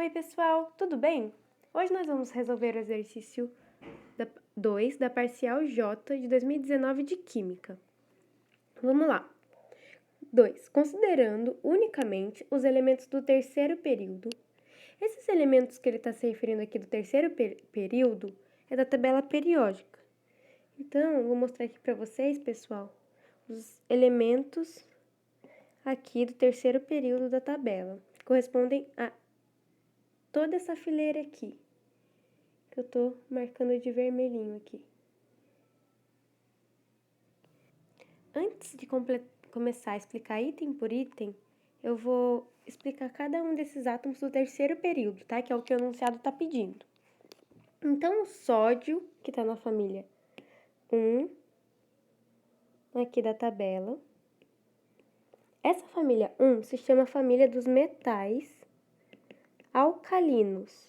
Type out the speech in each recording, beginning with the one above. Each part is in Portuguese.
Oi, pessoal, tudo bem? Hoje nós vamos resolver o exercício 2 da parcial J de 2019 de Química. Vamos lá. 2. Considerando unicamente os elementos do terceiro período. Esses elementos que ele está se referindo aqui do terceiro período é da tabela periódica. Então, eu vou mostrar aqui para vocês, pessoal, os elementos aqui do terceiro período da tabela, que correspondem a toda essa fileira aqui, que eu tô marcando de vermelhinho aqui. Antes de começar a explicar item por item, eu vou explicar cada um desses átomos do terceiro período, tá? Que é o que o enunciado tá pedindo. Então, o sódio, que tá na família 1, aqui da tabela. Essa família 1 se chama família dos metais alcalinos.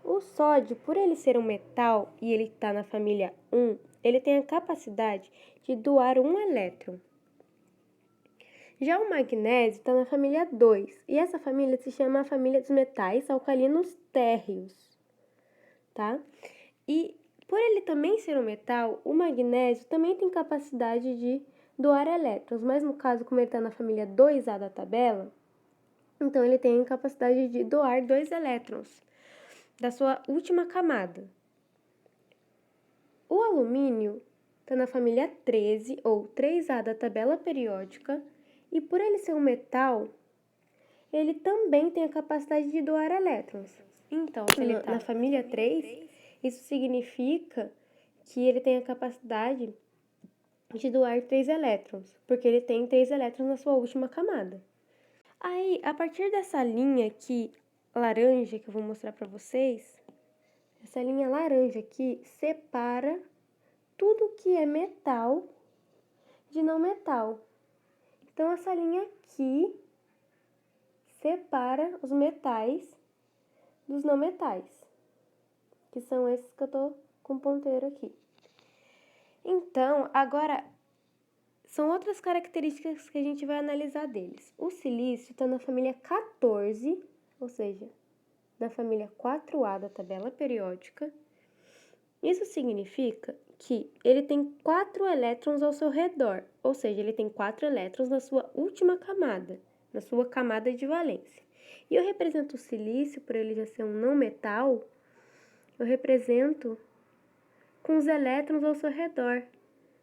O sódio, por ele ser um metal e ele está na família 1, ele tem a capacidade de doar um elétron. Já o magnésio está na família 2, e essa família se chama a família dos metais alcalinos térreos, tá? E por ele também ser um metal, o magnésio também tem capacidade de doar elétrons, mas no caso, como ele está na família 2A da tabela, então ele tem a capacidade de doar 2 elétrons da sua última camada. O alumínio está na família 13, ou 3A da tabela periódica, e por ele ser um metal, ele também tem a capacidade de doar elétrons. Então, se ele está na família 3, isso significa que ele tem a capacidade de doar 3 elétrons, porque ele tem 3 elétrons na sua última camada. Aí, a partir dessa linha aqui, laranja, que eu vou mostrar para vocês, essa linha laranja aqui separa tudo que é metal de não metal. Então, essa linha aqui separa os metais dos não metais, que são esses que eu tô com ponteiro aqui. Então, agora, são outras características que a gente vai analisar deles. O silício está na família 14, ou seja, na família 4A da tabela periódica. Isso significa que ele tem 4 elétrons ao seu redor, ou seja, ele tem 4 elétrons na sua última camada, na sua camada de valência. E eu represento o silício, por ele já ser um não metal, eu represento com os elétrons ao seu redor,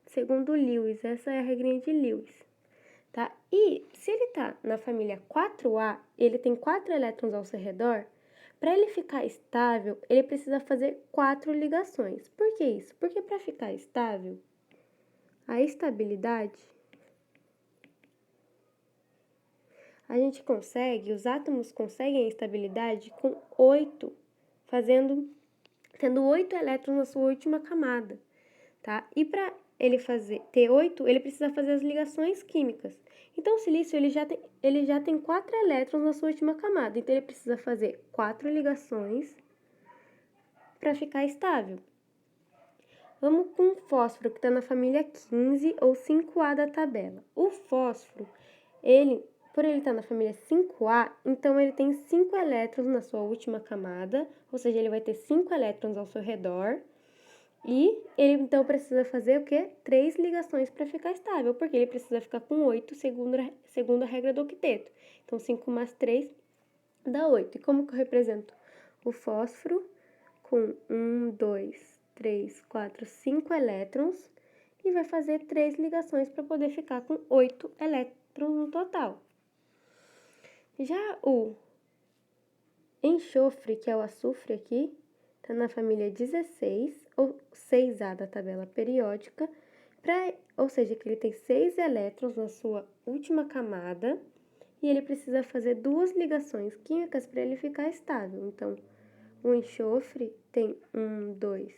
segundo Lewis. Essa é a regrinha de Lewis, tá? E se ele está na família 4A, ele tem 4 elétrons ao seu redor, para ele ficar estável, ele precisa fazer 4 ligações. Por que isso? Porque para ficar estável, a estabilidade, a gente consegue, os átomos conseguem a estabilidade com 8, tendo 8 elétrons na sua última camada, tá? E para ele ter 8, ele precisa fazer as ligações químicas. Então, o silício ele já tem 4 elétrons na sua última camada, então ele precisa fazer 4 ligações para ficar estável. Vamos com o fósforo, que está na família 15 ou 5A da tabela. O fósforo, por ele estar na família 5A, então ele tem 5 elétrons na sua última camada, ou seja, ele vai ter 5 elétrons ao seu redor. E ele, então, precisa fazer o quê? 3 ligações para ficar estável, porque ele precisa ficar com 8, segundo a regra do octeto. Então, 5 mais 3 dá 8. E como que eu represento o fósforo? Com 1, 2, 3, 4, 5 elétrons. E vai fazer 3 ligações para poder ficar com 8 elétrons no total. Já o enxofre, que é o açufre aqui, está na família 16, ou 6A da tabela periódica, ou seja, que ele tem 6 elétrons na sua última camada, e ele precisa fazer 2 ligações químicas para ele ficar estável. Então, o enxofre tem 1, 2,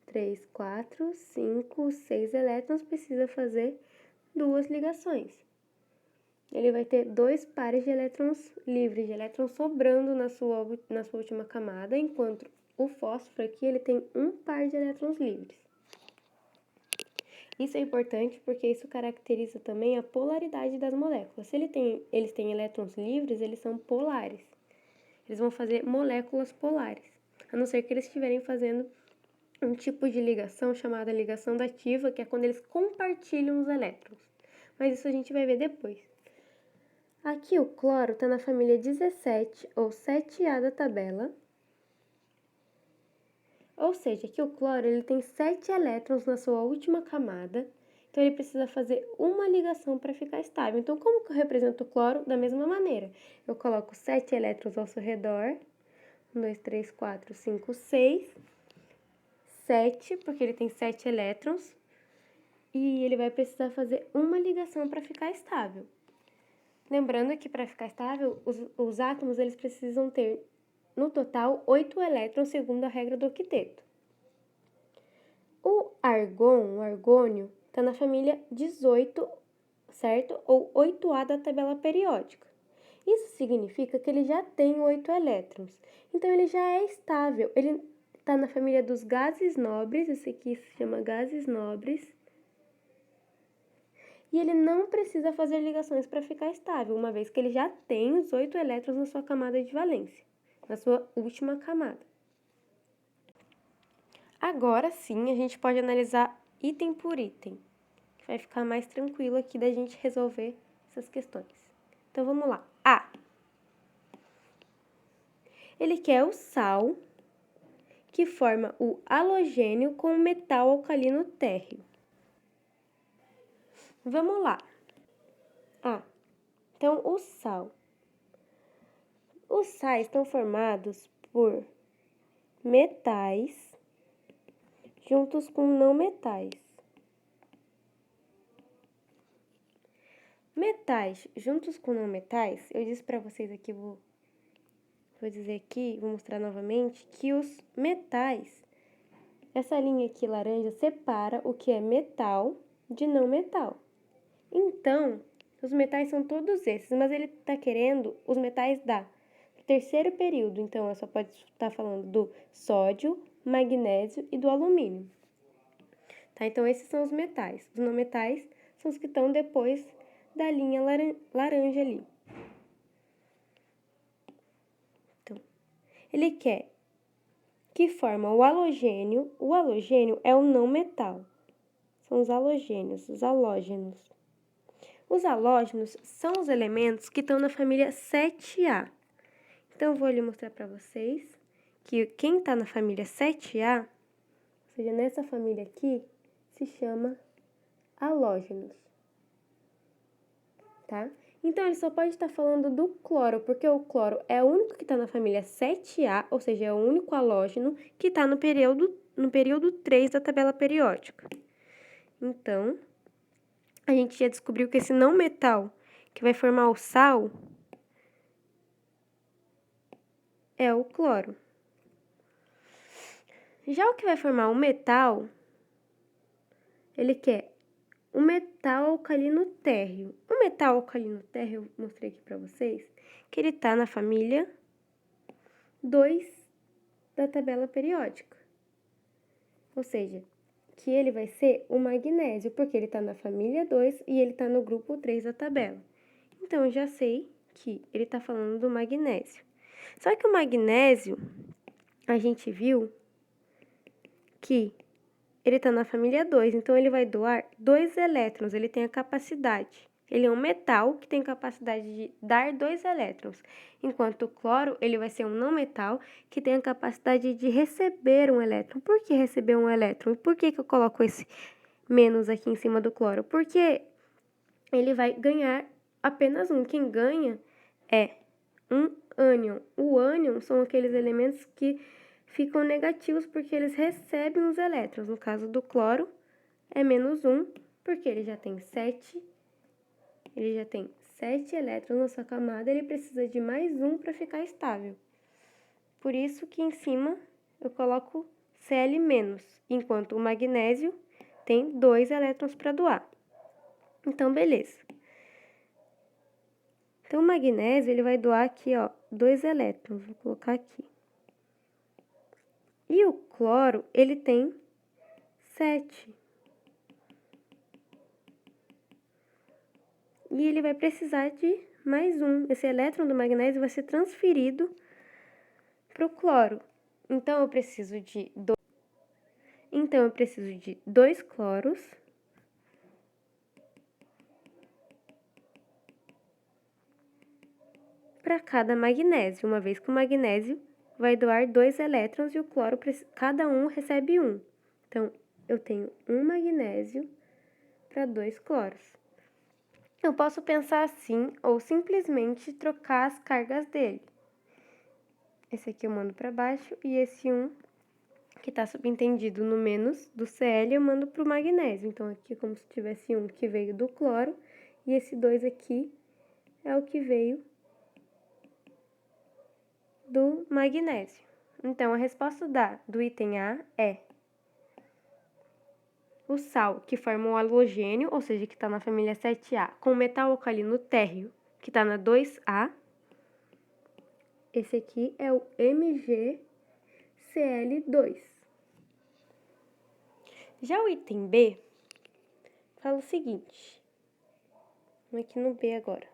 3, 4, 5, 6 elétrons, precisa fazer 2 ligações. Ele vai ter 2 pares de elétrons livres, de elétrons sobrando na sua última camada, enquanto o fósforo aqui ele tem 1 par de elétrons livres. Isso é importante porque isso caracteriza também a polaridade das moléculas. Se eles têm elétrons livres, eles são polares. Eles vão fazer moléculas polares, a não ser que eles estiverem fazendo um tipo de ligação chamada ligação dativa, que é quando eles compartilham os elétrons. Mas isso a gente vai ver depois. Aqui o cloro está na família 17, ou 7A da tabela. Ou seja, aqui o cloro ele tem 7 elétrons na sua última camada, então ele precisa fazer uma ligação para ficar estável. Então, como que eu represento o cloro? Da mesma maneira. Eu coloco 7 elétrons ao seu redor. 1, 2, 3, 4, 5, 6. 7, porque ele tem 7 elétrons. E ele vai precisar fazer uma ligação para ficar estável. Lembrando que para ficar estável, os átomos eles precisam ter, no total, 8 elétrons, segundo a regra do octeto. O argon, o argônio, está na família 18, certo? Ou 8A da tabela periódica. Isso significa que ele já tem 8 elétrons. Então, ele já é estável. Ele está na família dos gases nobres, esse aqui se chama gases nobres. E ele não precisa fazer ligações para ficar estável, uma vez que ele já tem os 8 elétrons na sua camada de valência, na sua última camada. Agora sim, a gente pode analisar item por item, que vai ficar mais tranquilo aqui da gente resolver essas questões. Então, vamos lá. A. Ele quer o sal, que forma o halogênio com o metal alcalino térreo. Vamos lá. A. Então, o sal. Os sais estão formados por metais juntos com não metais. Metais juntos com não metais, eu disse para vocês aqui, vou dizer aqui, vou mostrar novamente, que os metais, essa linha aqui laranja separa o que é metal de não metal. Então, os metais são todos esses, mas ele está querendo os metais do terceiro período, então eu só pode estar falando do sódio, magnésio e do alumínio. Tá? Então, esses são os metais. Os não metais são os que estão depois da linha laranja ali. Então, ele quer que forma o halogênio. O halogênio é o não metal. São os halogênios, os halógenos. Os halógenos são os elementos que estão na família 7A. Então, eu vou ali mostrar para vocês que quem está na família 7A, ou seja, nessa família aqui, se chama halógenos, tá? Então, ele só pode estar falando do cloro, porque o cloro é o único que está na família 7A, ou seja, é o único halógeno que está no período 3 da tabela periódica. Então, a gente já descobriu que esse não metal que vai formar o sal é o cloro. Já o que vai formar o metal, ele quer o metal alcalino térreo. O metal alcalino térreo, eu mostrei aqui para vocês, que ele está na família 2 da tabela periódica. Ou seja, que ele vai ser o magnésio, porque ele está na família 2 e ele está no grupo 3 da tabela. Então, eu já sei que ele está falando do magnésio. Só que o magnésio, a gente viu que ele está na família 2, então ele vai doar 2 elétrons, ele tem a capacidade. Ele é um metal que tem capacidade de dar 2 elétrons, enquanto o cloro, ele vai ser um não metal que tem a capacidade de receber um elétron. Por que receber um elétron? E por que eu coloco esse menos aqui em cima do cloro? Porque ele vai ganhar apenas um. Quem ganha é um ânion. O ânion são aqueles elementos que ficam negativos porque eles recebem os elétrons. No caso do cloro, é menos 1, porque ele já tem 7 elétrons na sua camada, ele precisa de mais um para ficar estável. Por isso que em cima eu coloco Cl-, enquanto o magnésio tem 2 elétrons para doar. Então, beleza. Então, o magnésio, ele vai doar aqui, ó, 2 elétrons. Vou colocar aqui. E o cloro, ele tem 7. e ele vai precisar de mais um. Esse elétron do magnésio vai ser transferido para o cloro. Então, eu preciso de dois cloros para cada magnésio, uma vez que o magnésio vai doar 2 elétrons e o cloro, cada um recebe um. Então, eu tenho um magnésio para 2 cloros. Eu posso pensar assim, ou simplesmente trocar as cargas dele. Esse aqui eu mando para baixo, e esse 1, que está subentendido no menos do Cl, eu mando para o magnésio. Então, aqui é como se tivesse um que veio do cloro, e esse 2 aqui é o que veio do magnésio. Então, a resposta do item A é o sal, que forma o halogênio, ou seja, que está na família 7A, com o metal alcalino térreo, que está na 2A. Esse aqui é o MgCl2. Já o item B fala o seguinte. Vamos aqui no B agora.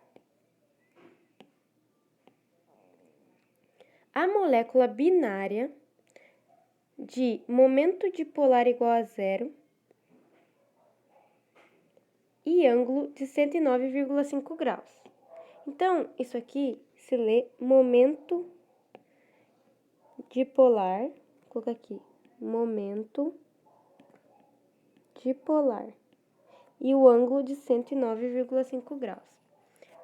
A molécula binária de momento dipolar igual a 0 e ângulo de 109,5 graus. Então, isso aqui se lê momento dipolar, vou colocar aqui, momento dipolar, e o ângulo de 109,5 graus.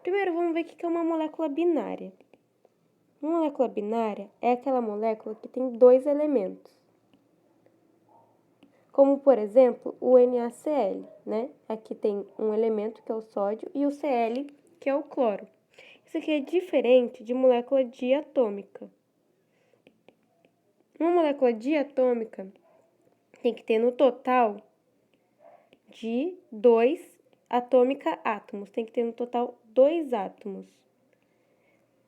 Primeiro, vamos ver o que é uma molécula binária. Uma molécula binária é aquela molécula que tem 2 elementos. Como, por exemplo, o NaCl, né? Aqui tem um elemento, que é o sódio, e o Cl, que é o cloro. Isso aqui é diferente de molécula diatômica. Uma molécula diatômica tem que ter no total de 2 átomos. Tem que ter no total 2 átomos.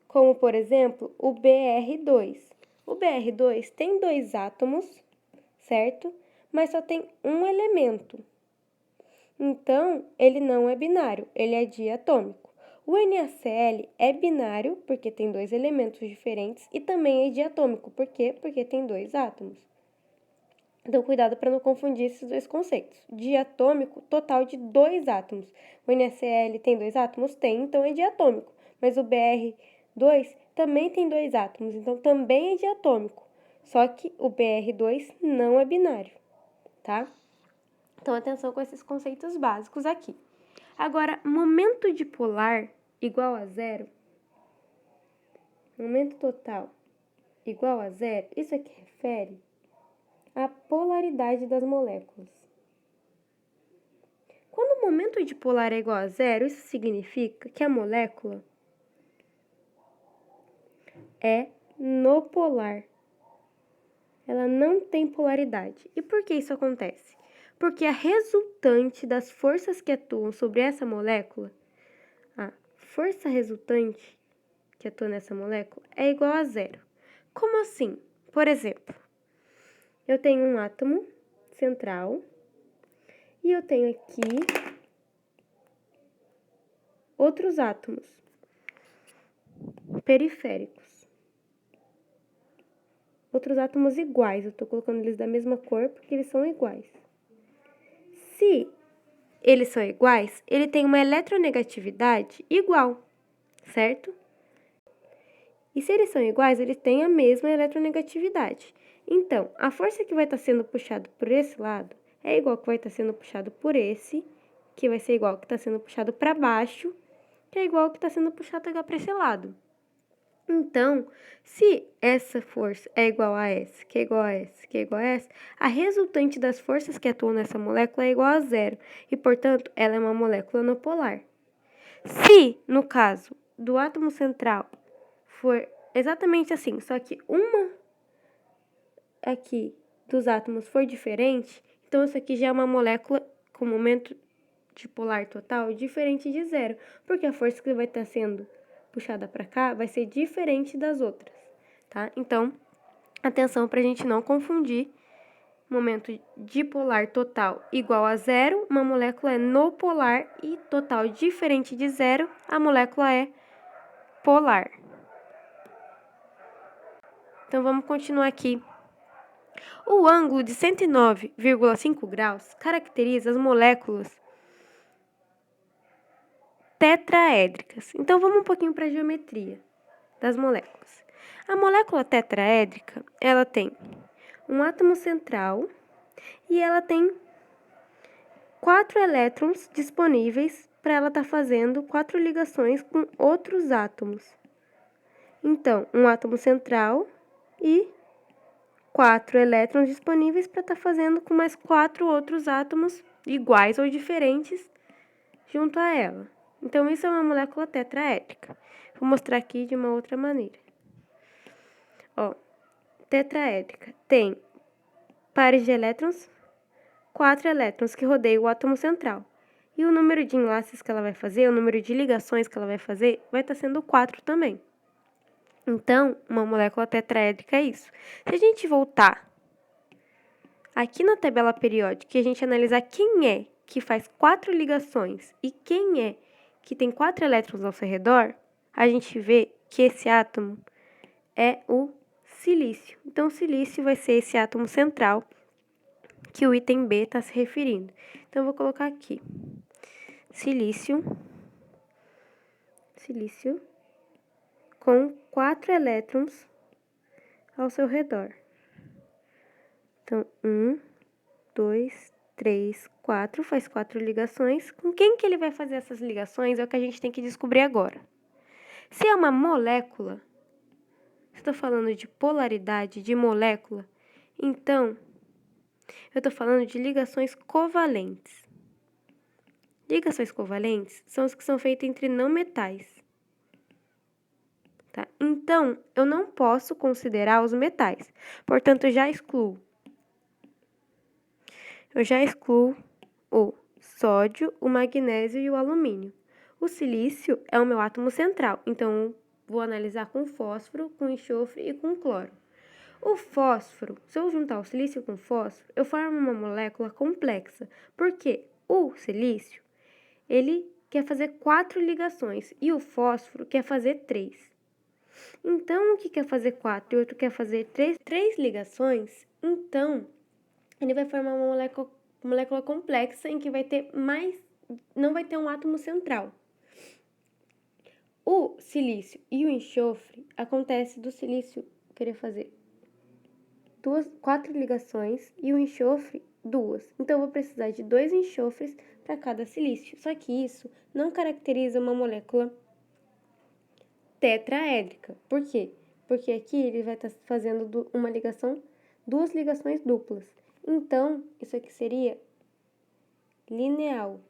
Como, por exemplo, o Br2. O Br2 tem 2 átomos, certo? Mas só tem um elemento. Então, ele não é binário, ele é diatômico. O NaCl é binário, porque tem 2 elementos diferentes, e também é diatômico. Por quê? Porque tem 2 átomos. Então, cuidado para não confundir esses dois conceitos. Diatômico, total de 2 átomos. O NaCl tem 2 átomos? Tem, então é diatômico. Mas o Br2 também tem 2 átomos, então também é diatômico. Só que o Br2 não é binário, tá? Então, atenção com esses conceitos básicos aqui. Agora, momento dipolar igual a 0, momento total igual a 0, isso aqui refere à polaridade das moléculas. Quando o momento dipolar é igual a 0, isso significa que a molécula é nopolar. Ela não tem polaridade. E por que isso acontece? Porque a resultante das forças que atuam sobre essa molécula, a força resultante que atua nessa molécula, é igual a 0. Como assim? Por exemplo, eu tenho um átomo central e eu tenho aqui outros átomos periféricos. Outros átomos iguais, eu estou colocando eles da mesma cor porque eles são iguais. Se eles são iguais, ele tem uma eletronegatividade igual, certo? E se eles são iguais, eles têm a mesma eletronegatividade. Então, a força que vai estar sendo puxada por esse lado é igual que vai estar sendo puxado por esse, que vai ser igual que está sendo puxado para baixo, que é igual que está sendo puxado para esse lado. Então, se essa força é igual a essa, que é igual a essa, que é igual a essa, a resultante das forças que atuam nessa molécula é igual a 0, e, portanto, ela é uma molécula nopolar. Se, no caso do átomo central, for exatamente assim, só que uma aqui dos átomos for diferente, então isso aqui já é uma molécula com momento dipolar total diferente de 0, porque a força que vai estar sendo puxada para cá vai ser diferente das outras, tá? Então, atenção para a gente não confundir momento dipolar total igual a zero, uma molécula é nopolar e total diferente de zero, a molécula é polar. Então, vamos continuar aqui. O ângulo de 109,5 graus caracteriza as moléculas tetraédricas. Então, vamos um pouquinho para a geometria das moléculas. A molécula tetraédrica, ela tem um átomo central e ela tem 4 elétrons disponíveis para ela estar fazendo 4 ligações com outros átomos. Então, um átomo central e 4 elétrons disponíveis para estar fazendo com mais 4 outros átomos iguais ou diferentes junto a ela. Então, isso é uma molécula tetraédrica. Vou mostrar aqui de uma outra maneira. Ó, tetraédrica tem pares de elétrons, 4 elétrons que rodeiam o átomo central. E o número de enlaces que ela vai fazer, o número de ligações que ela vai fazer, vai estar sendo 4 também. Então, uma molécula tetraédrica é isso. Se a gente voltar aqui na tabela periódica e a gente analisar quem é que faz 4 ligações e quem é que tem 4 elétrons ao seu redor, a gente vê que esse átomo é o silício. Então, o silício vai ser esse átomo central que o item B está se referindo. Então, eu vou colocar aqui. Silício com 4 elétrons ao seu redor. Então, 1, 2, 3, 4, faz 4 ligações. Com quem que ele vai fazer essas ligações é o que a gente tem que descobrir agora. Se é uma molécula, estou falando de polaridade de molécula, então, eu estou falando de ligações covalentes. Ligações covalentes são as que são feitas entre não metais. Tá? Então, eu não posso considerar os metais. Portanto, eu já excluo o sódio, o magnésio e o alumínio. O silício é o meu átomo central, então eu vou analisar com fósforo, com enxofre e com cloro. O fósforo, se eu juntar o silício com o fósforo, eu formo uma molécula complexa, porque o silício, ele quer fazer 4 ligações e o fósforo quer fazer 3. Então, um que quer fazer 4 e o outro quer fazer 3 ligações, então, ele vai formar uma molécula complexa em que não vai ter um átomo central. O silício e o enxofre, acontece do silício querer fazer 4 ligações e o enxofre 2. Então, eu vou precisar de 2 enxofres para cada silício. Só que isso não caracteriza uma molécula tetraédrica. Por quê? Porque aqui ele vai estar fazendo duas ligações duplas. Então, isso aqui seria lineal,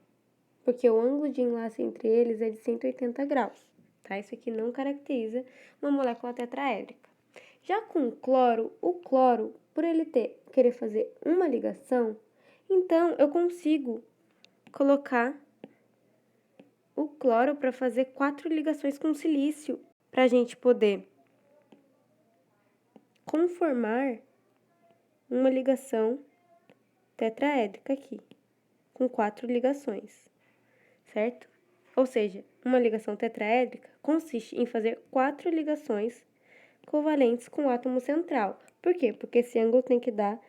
porque o ângulo de enlace entre eles é de 180 graus, tá? Isso aqui não caracteriza uma molécula tetraédrica. Já com o cloro, por ele querer fazer uma ligação, então eu consigo colocar o cloro para fazer 4 ligações com silício, para a gente poder conformar uma ligação tetraédrica aqui, com 4 ligações, certo? Ou seja, uma ligação tetraédrica consiste em fazer 4 ligações covalentes com o átomo central. Por quê? Porque esse ângulo tem que dar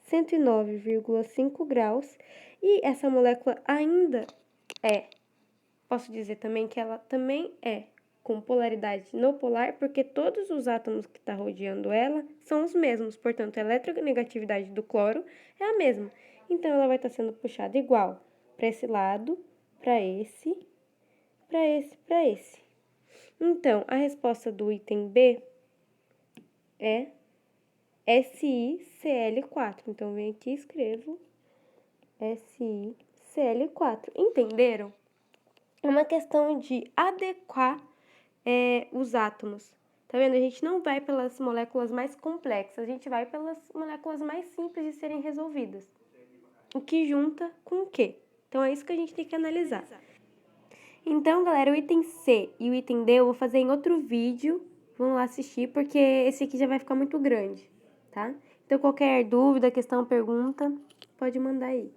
109,5 graus e essa molécula ainda posso dizer também que ela também é com polaridade no polar, porque todos os átomos que estão rodeando ela são os mesmos, portanto, a eletronegatividade do cloro é a mesma. Então, ela vai estar sendo puxada igual para esse lado, para esse, para esse, para esse. Então, a resposta do item B é SiCl4. Então, vem aqui e escrevo SiCl4. Entenderam? É uma questão de adequar os átomos. Tá vendo? A gente não vai pelas moléculas mais complexas, a gente vai pelas moléculas mais simples de serem resolvidas. O que junta com o quê? Então, é isso que a gente tem que analisar. Então, galera, o item C e o item D eu vou fazer em outro vídeo. Vamos lá assistir, porque esse aqui já vai ficar muito grande, tá? Então, qualquer dúvida, questão, pergunta, pode mandar aí.